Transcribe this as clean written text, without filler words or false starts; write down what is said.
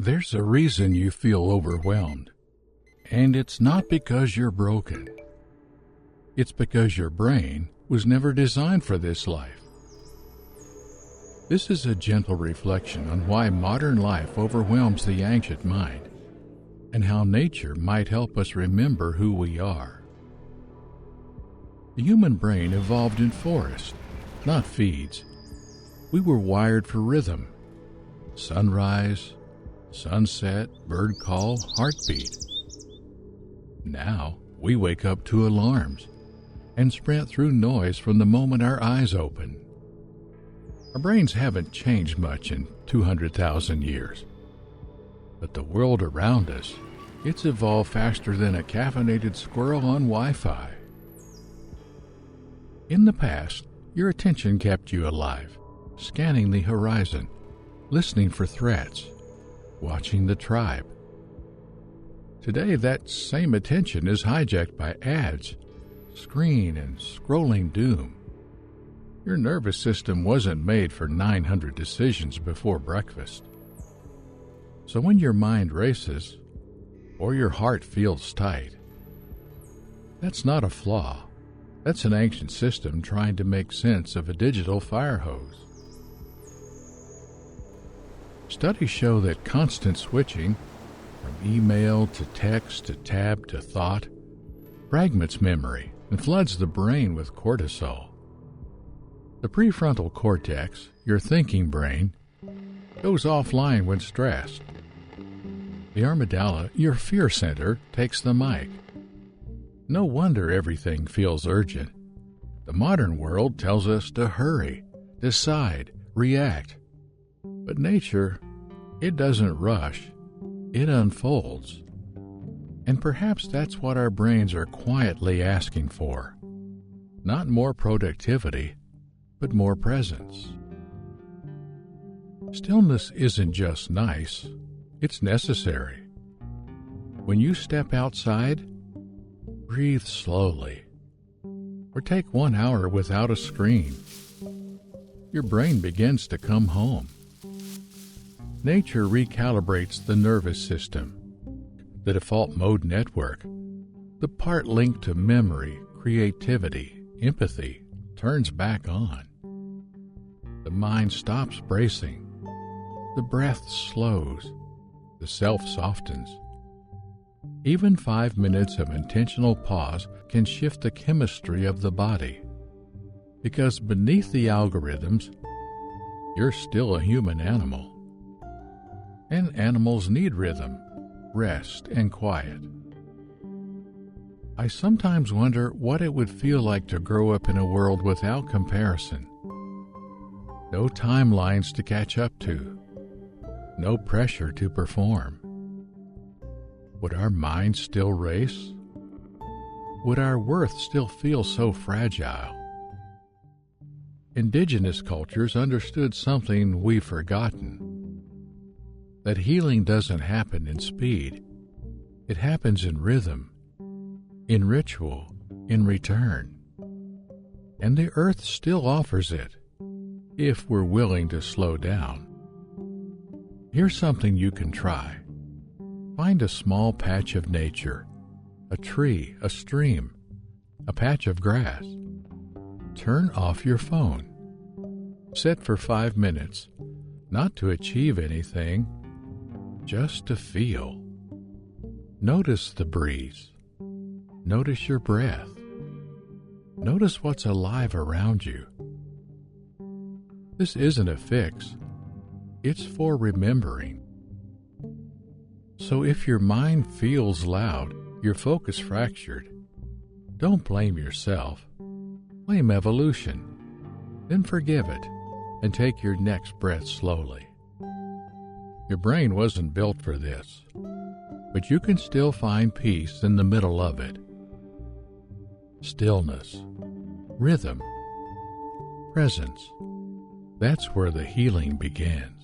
There's a reason you feel overwhelmed, and it's not because you're broken. It's because your brain was never designed for this life. This is a gentle reflection on why modern life overwhelms the ancient mind, and how nature might help us remember who we are. The human brain evolved in forests, not feeds. We were wired for rhythm: sunrise, sunset, bird call, heartbeat. Now we wake up to alarms and sprint through noise from the moment our eyes open. Our brains haven't changed much in 200,000 years, but the world around us, it's evolved faster than a caffeinated squirrel on Wi-Fi. In the past, your attention kept you alive, scanning the horizon, listening for threats, watching the tribe. Today, that same attention is hijacked by ads, screen, and scrolling doom. Your nervous system wasn't made for 900 decisions before breakfast. So when your mind races, or your heart feels tight, that's not a flaw. That's an ancient system trying to make sense of a digital fire hose. Studies show that constant switching, from email to text to tab to thought, fragments memory and floods the brain with cortisol. The prefrontal cortex, your thinking brain, goes offline when stressed. The amygdala, your fear center, takes the mic. No wonder everything feels urgent. The modern world tells us to hurry, decide, react. But nature, it doesn't rush. It unfolds. And perhaps that's what our brains are quietly asking for. Not more productivity, but more presence. Stillness isn't just nice, it's necessary. When you step outside, breathe slowly. Or take 1 hour without a screen. Your brain begins to come home. Nature recalibrates the nervous system. The default mode network, the part linked to memory, creativity, empathy, turns back on. The mind stops bracing. The breath slows. The self softens. Even 5 minutes of intentional pause can shift the chemistry of the body. Because beneath the algorithms, you're still a human animal. And animals need rhythm, rest, and quiet. I sometimes wonder what it would feel like to grow up in a world without comparison. No timelines to catch up to. No pressure to perform. Would our minds still race? Would our worth still feel so fragile? Indigenous cultures understood something we've forgotten. That healing doesn't happen in speed. It happens in rhythm, in ritual, in return. And the earth still offers it, if we're willing to slow down. Here's something you can try. Find a small patch of nature, a tree, a stream, a patch of grass. Turn off your phone. Sit for 5 minutes, not to achieve anything, just to feel. Notice the breeze. Notice your breath. Notice what's alive around you. This isn't a fix. It's for remembering. So if your mind feels loud, your focus fractured, don't blame yourself. Blame evolution. Then forgive it and take your next breath slowly. Your brain wasn't built for this, but you can still find peace in the middle of it. Stillness, rhythm, presence. That's where the healing begins.